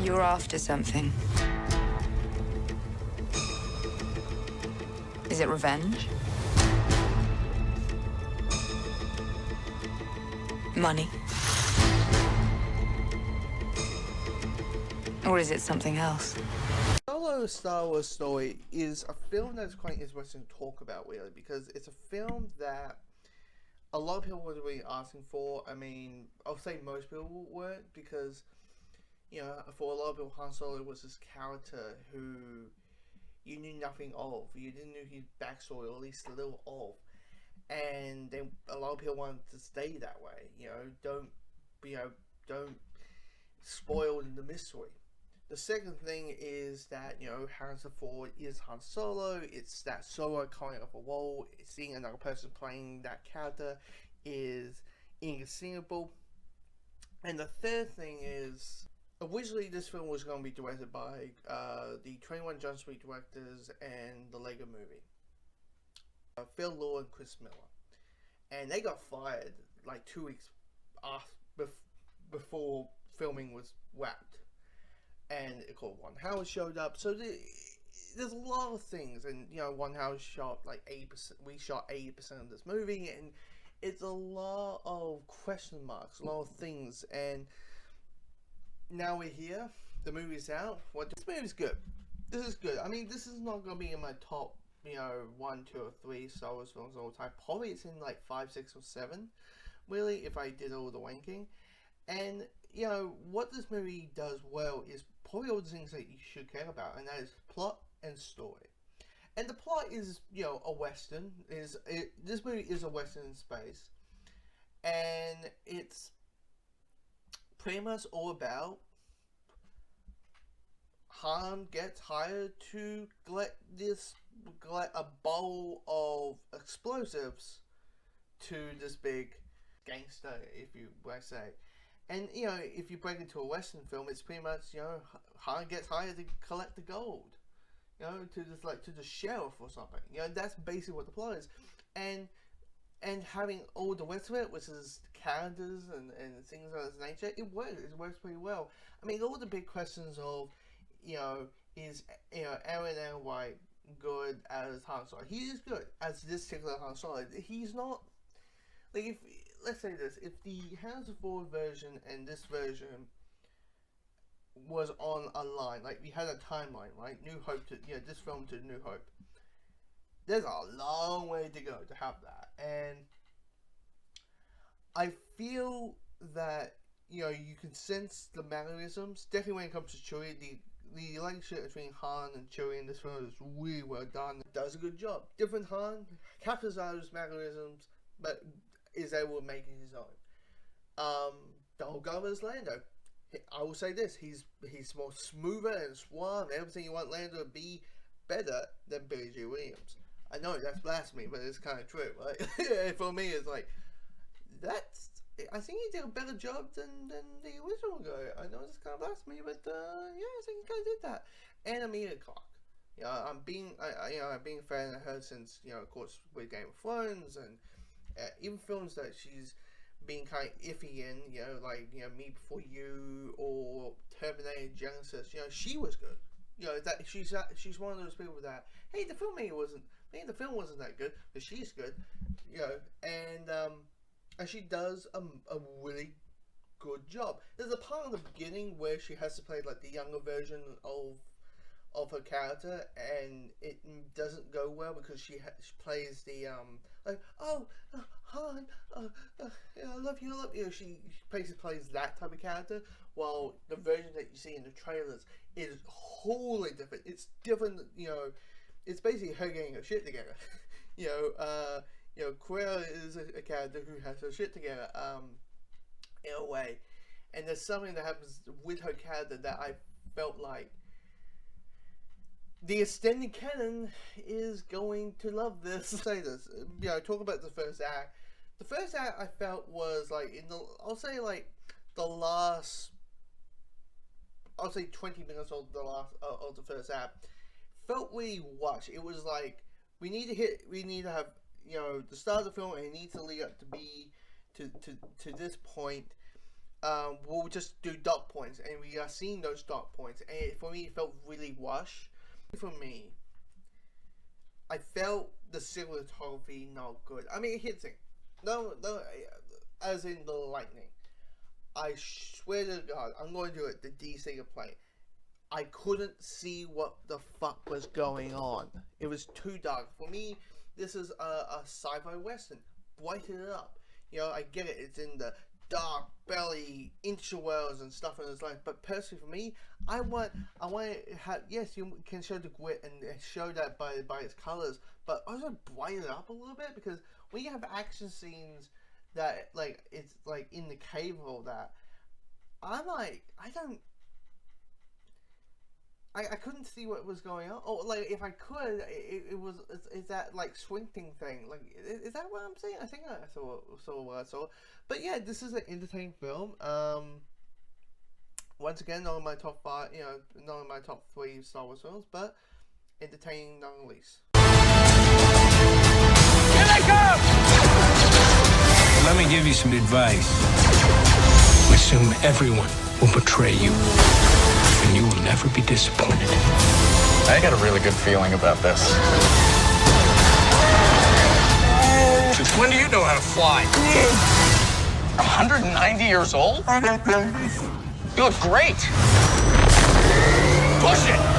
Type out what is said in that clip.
You're after something. Is it revenge? Money? Or is it something else? Solo Star Wars Story is a film that's quite interesting to talk about, really, because it's a film that a lot of people were really asking for. I mean, I'll say most people weren't, because, you know, for a lot of people, Han Solo was this character who you knew nothing of. You didn't know his backstory, or at least a little of. And then a lot of people wanted to stay that way. Don't spoil the mystery. The second thing is that, Harrison Ford is Han Solo. It's that Solo coming off a wall. Seeing another person playing that character is inconceivable. And the third thing is, originally this film was going to be directed by the 21 Jump Street directors and the Lego Movie. Phil Lord and Chris Miller. And they got fired like 2 weeks before filming was wrapped. And Ron Howard showed up. So there's a lot of things. And, Ron Howard shot like 80%. We shot 80% of this movie. And it's a lot of question marks, a lot of things. And now we're here. The movie's out. This movie's good. This is good. I mean, this is not going to be in my top, 1, 2, or 3 Star Wars films all the time. Probably it's in like 5, 6, or 7. Really, if I did all the ranking. And, what this movie does well is probably all the things that you should care about, and that is plot and story. And the plot is, a western. This movie is a western in space, and it's pretty much all about Han gets hired to collect a bowl of explosives to this big gangster, if you might say. And, if you break into a western film, it's pretty much, Han gets hired to collect the gold, to the sheriff or something. That's basically what the plot is. And having all the rest of it, which is characters and things of this nature, it works. It works pretty well. I mean, all the big questions of, is, Aaron L. White good as Han Solo? He is good as this particular Han Solo. He's not, like, let's say this, if the Harrison Ford version and this version was on a line, like we had a timeline, right? New Hope to, this film to New Hope. There's a long way to go to have that. And I feel that, you can sense the mannerisms. Definitely when it comes to Chewie, the relationship between Han and Chewie in this film is really well done. It does a good job. Different Han, captures those mannerisms, but is able to make it his own. Donald Glover's Lando. I will say this: he's more smoother and suave and everything you want Lando to be, better than Billy G. Williams. I know that's blasphemy, but it's kind of true, right? For me, it's like I think he did a better job than the original guy. I know it's kind of blasphemy, but I think he kind of did that. And Amelia Clark. I'm being a fan of her since, of course, with Game of Thrones and even films that she's been kind of iffy in, like, Me Before You or Terminator Genesis. She was good. That she's one of those people that, hey, the film wasn't that good, but she's good. And she does a really good job. There's a part in the beginning where she has to play like the younger version of her character, and it doesn't go well because she plays the Han, I love you. She basically plays that type of character, while the version that you see in the trailers is wholly different. It's different. It's basically her getting her shit together. Quill is a character who has her shit together, in a way. And there's something that happens with her character that I felt like the extended canon is going to love this. Say this, talk about the first act. The first act I felt was like I'll say the last, 20 minutes of the first act felt really rushed. It was like we need to have the start of the film, and it needs to lead up to this point. we'll just do dot points, and we are seeing those dot points, and for me, it felt really rushed. For me, I felt the cinematography not good. I mean, it hits it. No, as in the lightning. I swear to God, I'm going to do it. The DC to play. I couldn't see what the fuck was going on. It was too dark. For me, this is a sci-fi western. Brighten it up. You know, I get it. It's in the dark belly interwells and stuff in his life, but personally for me, I want to have, yes, you can show the grit and show that by its colors, but also brighten it up a little bit, because when you have action scenes that like it's like in the cave and all that, I'm like, I couldn't see what was going on. Oh, like if I could, it's that like swinting thing. Like, is that what I'm saying? I think I saw what I saw. But yeah, this is an entertaining film. Once again, not in my top 5, you know, not in my top 3 Star Wars films, but entertaining nonetheless. Here they come! Let me give you some advice. Assume everyone will betray you, and you will never be disappointed. I got a really good feeling about this. When do you know how to fly? 190 years old? You look great. Push it!